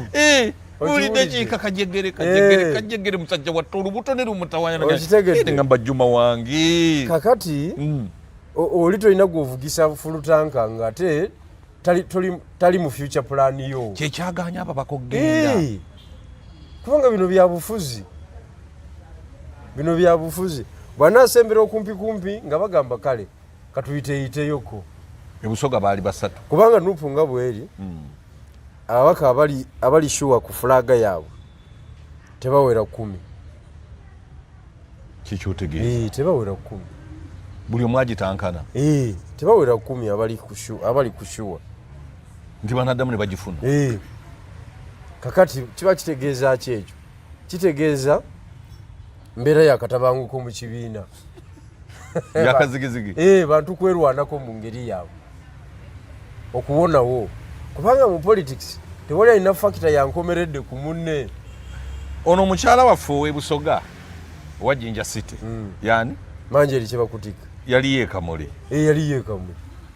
ulidde kiika kajegere musajja watte olubuto ne lumutawanyangamba Juma wange kakati oli tolina gwovugisa fulutanka nga ate tali mu future plan yo kyekyaganya aba bakogenda kubanga bino bya bufuzi bw'anaasembera okumpi nga bagamba kale katuyiteyiteyoko ebusoga baali basatu kubanga nupu nga bweri ababaka abali shuwa ku fulaga yaabwe tebawera 10 kikyotegeeza tebawera 10 buli omu agitankana tebawera 10 abali ku shuwa nti banaddamu ne bagifuna kakati kiba kitegeeza ki ekyo kitegeeza mbeera yakatabanguko mu kibiina yakazigizigi bantu kwerwanako mu ngeri yaabwe okuwonawo kubanga mu politics tewali alina fakita yankomeredde ku munne ono omukyala waffe ow'ebusoga owa Jinja City yani Manjeri kyebakutika yali yeekamule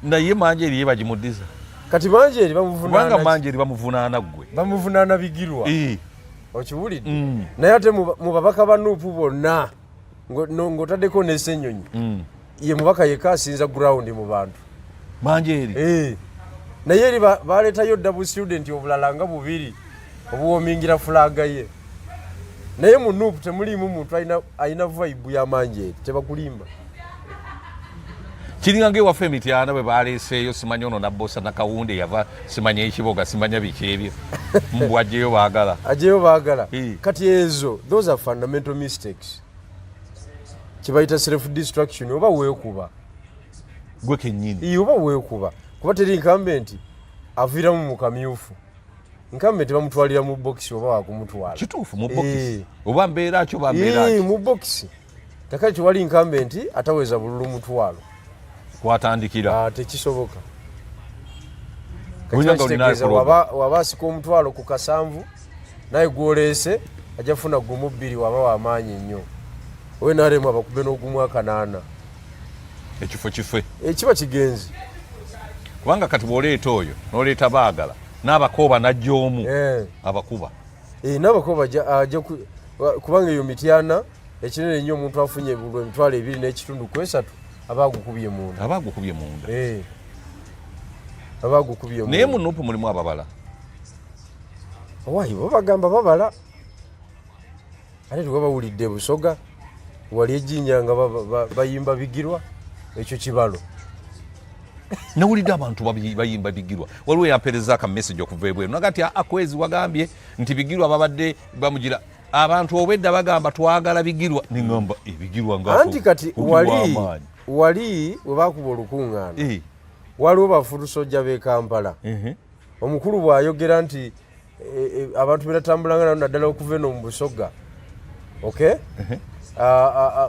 naye Manjeri ye bagimuddiza kati Manjeri bamuvunaana gwe bamuvunaana bigirwa okiwulidde naye ate mu babaka ba Nuupu bonna ng'otaddeko n'Essenyonyi ye mubaka yekka asinza ground mu bantu Manjeri naye eri baleetayo double student obulala nga 2 obuwomingira fulaga ye naye mu Nuupu temuliimu muntu alina vibe ya Manjeri tebakulimba kiringa ng'ewaffe Emityana bwe baleeseeyo simanyi ono nabbosa nakawunde yava simanya ekiboga simanya biki ebyo mbw ajjeyo baagala kati ezo those are fundamental mistakes kibayita self destruction oba weekuba gwe kennyini oba weekuba kuba teri incumbent aviiramu mu kamyufu incumbent bamutwalira mu box oba wakumutwala kituufu mu box oba mbeera kyo bambeera mu box kakati wali incumbent ataweza bululu mutwalo kwatandikira tekisoboka waba asika omutwalo ku kasanvu naye gwoleese ajja funa gumu 2 waba wamaanyi nnyo owe naremu abakube n'ogumu 8 ekifo kife ekiba kigenzi kubanga kati bw'oleeta oyo n'oleeta baagala n'abakooba najja omu abakuba n'abakooba ajja kubanga eyo Mityana ekinene nnyo omuntu afunye emitwalo 2.3 abagukubye munda naye mu Nuupu mulimu ababala waayi bo bagamba babala ate tewabawulidde Busoga wali ejjinja nga bayimba bigirwa ekyo kibalo nawulidde abantu bayimba bigirwa waliwo yampereza aka message okuva ebweru nagati akwezi wagambye nti bigirwa babadde bamugira abantu obwedda bagamba twagala bigirwa ningamba ebigirwa nga anti kati wali webakuba olukuŋŋaana waliwo bafulusojja b'e Kampala omukulu bw'ayogera nti abantu beratambulanga nabo naddala okuva eno mu Busoga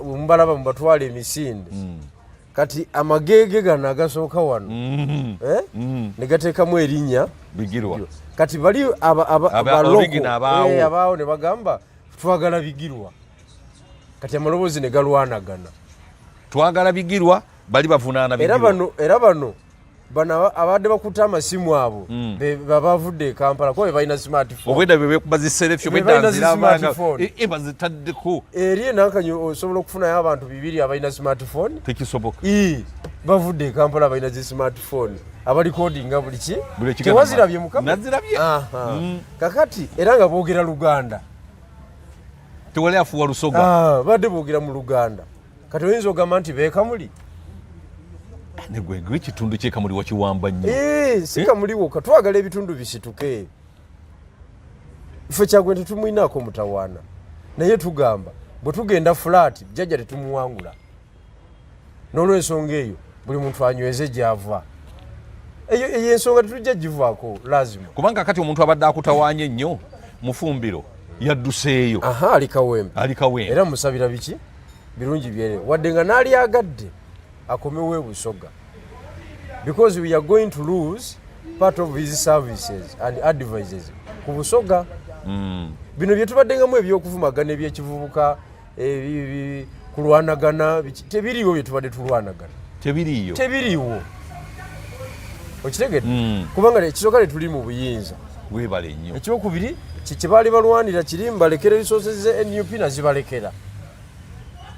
mubalaba mubatwala emisinde kati amageege gano agasooka wano ne gateekamu erinnya bigirwa kati bali abaloko abaawo ne bagamba twagala bigirwa kati amaloboozi ne galwanagana twagala bigirwa bali bavunaana bigirwa era bano abadde bakuta amasimu abo babavudde e Kampala kuba bebalina smartphone obwedda bebekuba ziselefyo beddanzirabanga bazitaddeko eri enankanyi osobola okufunayo abantu 2 abalina smartphone tekisoboka bavudde e Kampala balina zi smartphone abalikodinga buli ki tewazirabye mukama nazirabye kakati era nga boogera Luganda tewali afuwa Lusoga badde boogera mu Luganda kati oyinza ogamba nti beekamuli negwe ekitundu kyekamuli wakiwamba nnyo si kamuliwo katwagala ebitundu bisituke ife Kyagulanyi tetumwinaako mutawaana naye tugamba bwe tugenda flat jjajja tetumuwangula n'olw'ensonga eyo buli muntu anyweze gy'ava eyo ensonga tetujja givaako lazima kubanga kati omuntu abadde akutawaanya ennyo mufumbiro yadduseeyo alikawembe era musabira biki birungi byere wadde nga n'ali agadde akomewo ebusoga because we are going to lose part of his services and advices ku busoga. Bino bye tubaddengamu ebyokuvumagana ebyekivubuka kulwanagana tebiriiwo bye tubadde tulwanagana tebiriiwo okitegedde kubanga ekisooka tuli mu buyinza weebale nnyo ekyokubiri kye baali balwanira kiri mbalekera resources ze NUP nazibalekera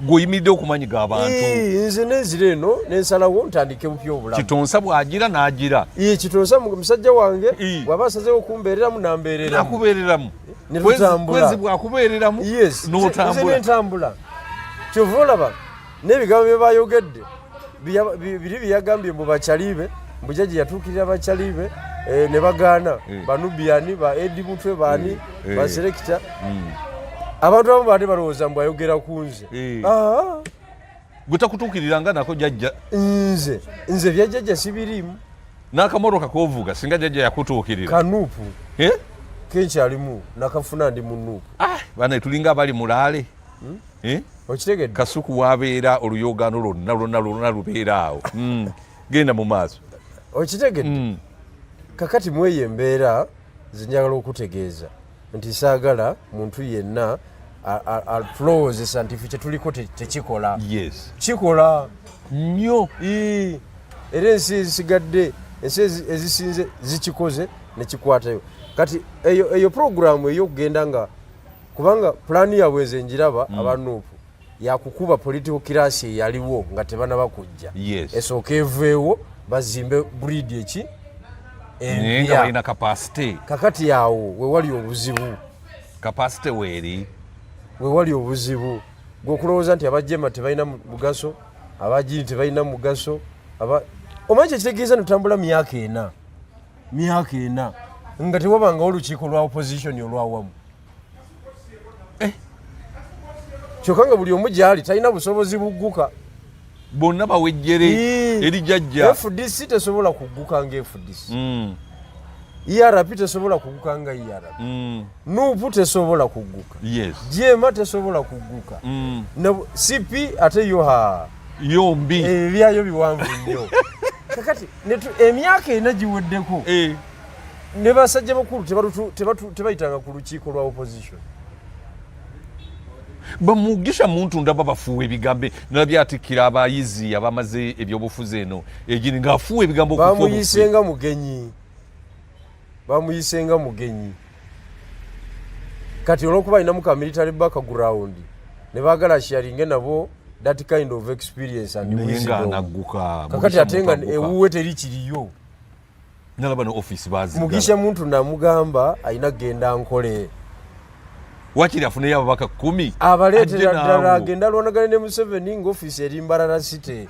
gweoyimiridde okumanyiga abantu nze n'enzira eno n'ensalawo ntandike bupya obulamu Kitonsa bw'agira n'agira Kitonsa musajja wange bw'aba asazeewo okumbeereramu nakubeereramu kwezi bwakubeereramu n'otambula kyova olaba n'ebigambo bye bayogedde biri byagambye mbu bakyalibe mbu jjajja yatuukirira bakyalibe ne bagaana banubiani ba edi mutwe baani baselekita abantu abamu baate balowooza mbu ayogera ku nze gwe takutuukiriranga nako jjajja nze bya jjajja sibiriimu n'akamotoka k'ovuga singa jjajja yakutuukirira kanuupu kenkyalimu nakafuna ndi mu nuupu bana tulinga abali mulaale okitegedde kasuku wabeera oluyogaano lonna lubeera awo genda mu maaso okitegedde kakati mweyo embeera zinjagala okutegeeza nti saagala muntu yenna atulowoozesa nti ffe kyetuliko tekikola kikola nnyo era ensi ezisigadde ensi ezisinze zikikoze nekikwatayo kati eyo puroguramu ey'okugenda nga kubanga pulaani yaabwe nze njiraba abanuupu yakukuba political class eyaliwo nga tebanaba kujja esooka eveewo bazimbe buriidi eki nga balina kapasite kakati awo wewali obuzibu kapasite wewali obuzibu gweokulowooza nti abajema tebalina mugaso abagini tebalina mugaso omanyi kyekitegeeza nitutambula myaka ena nga tewabanga olukiiko lwa opposition olwawamu kyokka nga buli omu gyali talina busobozi bugguka bonna bawejjere eri jjajja FDC tesobola kugguka nga FDC ERP tesobola kugguka nga ERP NUP tesobola kugguka JEMA tesobola kugguka CP ate yombi ebyayo biwanvu nnyo kakati emyaka ena giweddeko ne basajja bakulu tebayitanga ku lukiiko lwa opposition bamugisha muntu ndaba bafuwa ebigambe nabyatikira abayizi abamaze ebyobufuzi eno egini ngaafuwa ebigambo bamuyisenga mugenyi kati olwokuba alinamu ka military background ne baagala sharinge nabo that kind of experience and wisdom kakati ate nga ewuwe terikiriyo nalaba ne office bazi mugisha muntu namugamba alina genda nkole wakiri afuneyo ababaka 10 abaleetera ddala agenda alwanagane ne Museveni ng'ofiisi eri Mbarara City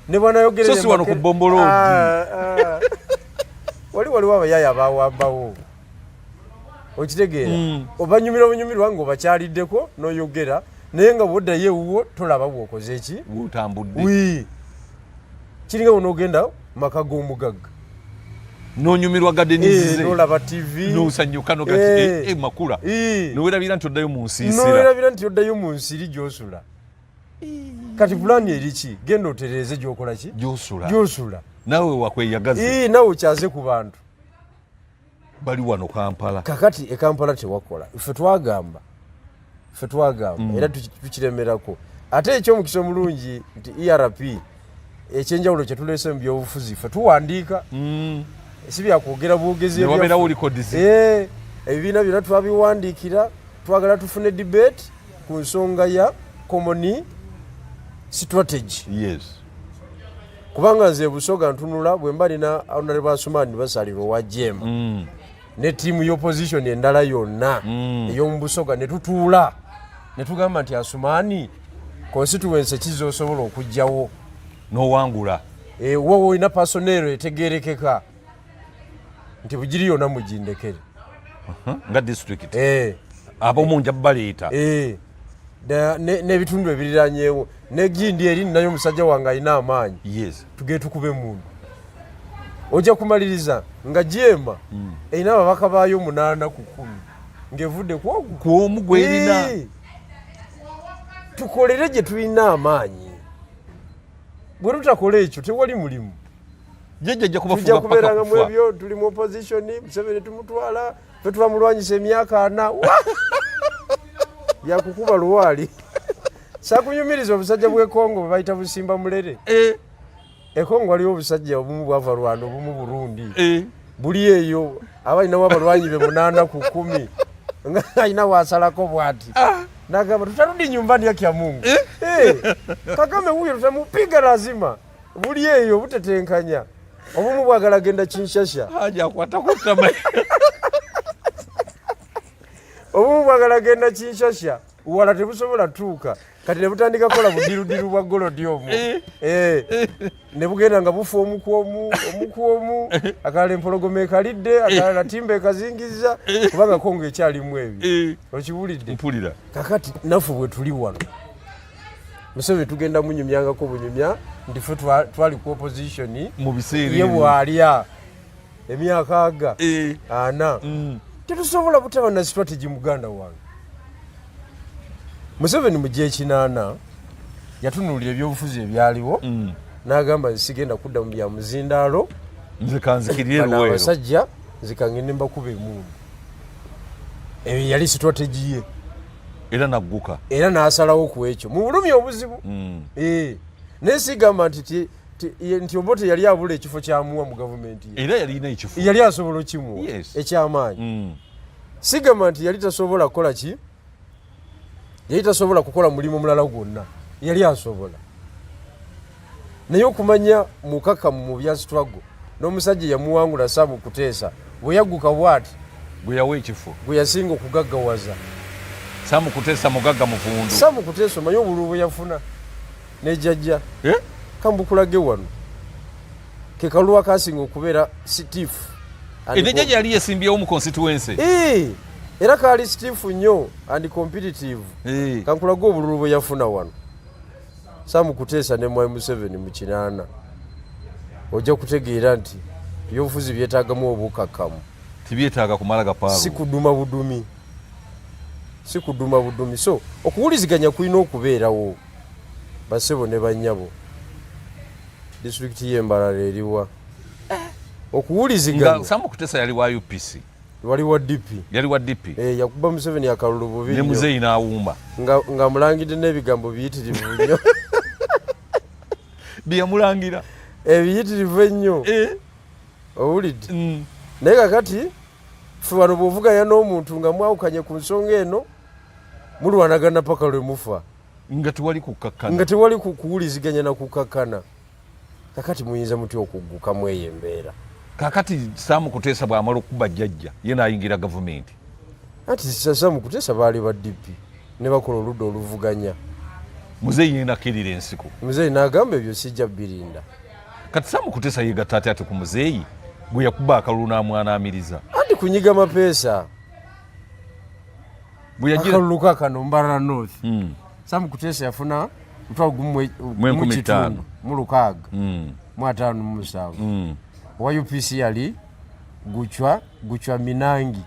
ne bwanayogerere so si wano ku Bombolodi waliwo abayaya abawambawo okitegeera obanyumirwa ng'obakyaliddeko n'oyogera naye nga bwoddayo ewuwo tolaba bw'okoze eki bw'otambudde kiringa bw'onoogenda maka g'omugagga nonyumirwa gadde nizize nolaba TV nosanyuka nogati makula nowerabira nti oddayo mu nsiri gyosula kati pulaani eriki genda otereze gyokola ki gyosula nawe wakweyagaze nawe kyaze ku bantu bali wano Kampala kakati Kampala tewakola ffe twagamba era tukiremerako ate ekyomukisa omulungi nti ERP ekyenjawulo kyetuleese mu byobufuzi ffe tuwandiika si byakwogera bwogezi ebibiina byonna twabiwandiikira twagala tufune debate ku nsonga ya common strategy kubanga nze Busoga ntunula bwe mba nina Honorable Asumani Basalirwa owa JEMA ne ttiimu y'opposition endala yonna ey'omu Busoga ne tutuula ne tugamba nti Asumani constituency kizosobola okugjawo n'owangula wowe olina personero etegeerekeka nti bugiri yonna mugindekere nga district abomunja baleeta n'ebitundu ebiriranyeewo negindi eri nayo omusajja wange alina amaanyi tugende tukube mundu ojja kumaliriza nga jema erina ababaka baayo 8 ku 10 ng'evudde kwomu gwerina tukolere gye tulina amaanyi bwe tutakola ekyo tewali mulimu tujja kubeeranga mu ebyo tuli mu opposition Museveni tumutwala fe twamulwanyisa emyaka 4 byakukuba luwaali sakunyumiriza obusajja bw'e Congo bwe bayita busimba mulere e Congo waliwo obusajja obumu bwava Rwanda obumu Burundi buli eyo abalinawo abalwanyi be 8 ku 10 ng'alina waasalako bw'ati nagamba tutarudi nyumbani ya Mungu Kagame huyo tutamupiga lazima buli eyo butetenkanya obumu bwagala genda Kinshasa haja akwata kutama obumu bwagala genda Kinshasa wala tebusobola tuuka kati ne butandika kola budirudiru bwa golodiomu ne bugenda nga bufu omukwomu akala empologoma ekalidde akala timba ekazingiza kubanga Kongo ekyalimu ebyo okiwulidde mpulira kakati nafu bwe tuli wano Museveni tugenda munyumyangako bunyumya ndi ffe twali ku opposition mu biseera ye bwalya emyaka aga 4 tetusobola butaba na strategy muganda wange Museveni mu G8 yatunulira ebyobufuzi ebyaliwo n'agamba nsigenda kudda mu bya muzindaalo nze kanzikirire luweero abasajja zikangende mbakuba emundu eyo yali strategy ye era nagguka era n'asalawo ku ekyo mu bulumi obuzibu nesigamba nti Obote yali abula ekifo kyamuwa mu gavumenti ye era yalina ekifo yali asobola okimuwa ekyamaanyi sigamba nti yali tasobola kukola ki yali tasobola kukola mulimu mulala gwonna yali asobola naye okumanya mukakamu mu bya struggle n'omusajja yamuwangula Sam Kuteesa bwe yagguka bw'ati gwe yawa ekifo gwe yasinga okugaggawaza Sam Kuteesa mugagga muvundu Sam Kuteesa omanyi obululu bwe yafuna nejjajja kambukulage wano ke kaluwa kasinga okubeera sitiifu nejjajja yali yesimbyewo mu constituency era kaali sitiifu nnyo and competitive kankulage obululu bwe yafuna wano Sam Kuteesa ne Mwai Museveni mu 8 ojja kutegeera nti ebyobufuzi byetaagamu obukakamu tibyetaaga kumala gapaalo si kuduma budumi so okuwuliziganya kulina okubeerawo basebo ne bannyabo disitulikiti y'Embarara eriwa okuwuliziganya Sam Kuteesa yali wa UPC wali wa DP yakuba Museveni akalulu bubi ne muzeeyi n'awumba nga mulangidde n'ebigambo biyitirivu nnyo byeyamulangira ebiyitirivu ennyo owulidde naye kakati ffe wano bw'ovuganya n'omuntu nga mwawukanye ku nsonga eno mulwanagana paka lwe mufa nga tewali kuwuliziganya na kukakkana kakati muyinza mutya okugguka mweyo embeera kakati Sam Kuteesa bw'amala okuba jjajja ye n'ayingira gavumenti anti Sam Kuteesa baali ba DP ne bakola oludda oluvuganya muzeeyi yenakkirira ensiko muzeeyi n'agamba ebyo sijja birinda kati Sam Kuteesa yegatta ate ku muzeeyi gwe yakuba akalulu n'amwanaamiriza anti kunyiga mapeesa akalulu kakano Mbarara North Sam Kuteesa yafuna 1,557 wa UPC yali Guchwa Minangi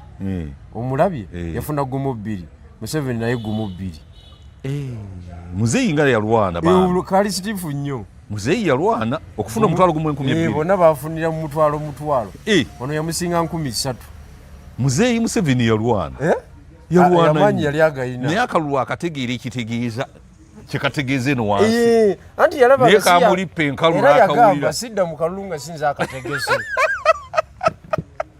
omulabye yafuna gumu 2 Museveni naye gumu 2 muzeeyi nga yalwana kali sitiifu nnyo muzeeyi yalwana okufuna omutwalo gumu 12 bonna bafunira mu mutwalo ono yamusinga 3,000 muzeeyi Museveni yalwana amaanyi yali agayina naye akalulu akategeera ekitegeeza kyekategeeza eno wansi anti yalabaye kamulipa enkalu n'akawulira sidda mu kalulu nga sinza akategese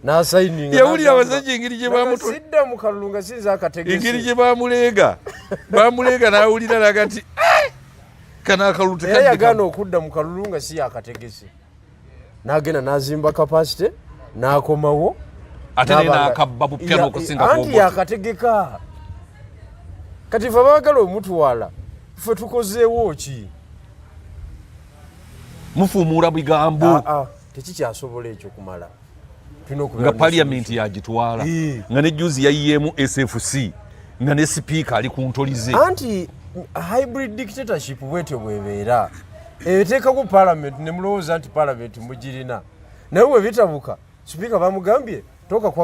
n'asayininga yawulira abasajja engeri sidda mu kalulu nga sinza akategese engeri gye bamuleega n'awulira naga nti kana akalulu tekadde yagaana okudda mu kalulu nga si yakategese n'agenda n'azimba kapasite n'akomawo ate naye n'akabba bupya n'okusinga anti yakategeka kati ffe baagala omutwala ffe tukozeewo ki mufuumuula bigambo tekikyasobola ekyo kumala nga paliamenti yagitwala nga ne juzi yayiyeemu SFC nga ne speaker ali ku ntolize anti hybrid dictatorship bwetyo bwebeera eteekako parliament ne mulowooza nti parliament mugirina naye bwe bitabuka speaker bamugambye toka kwa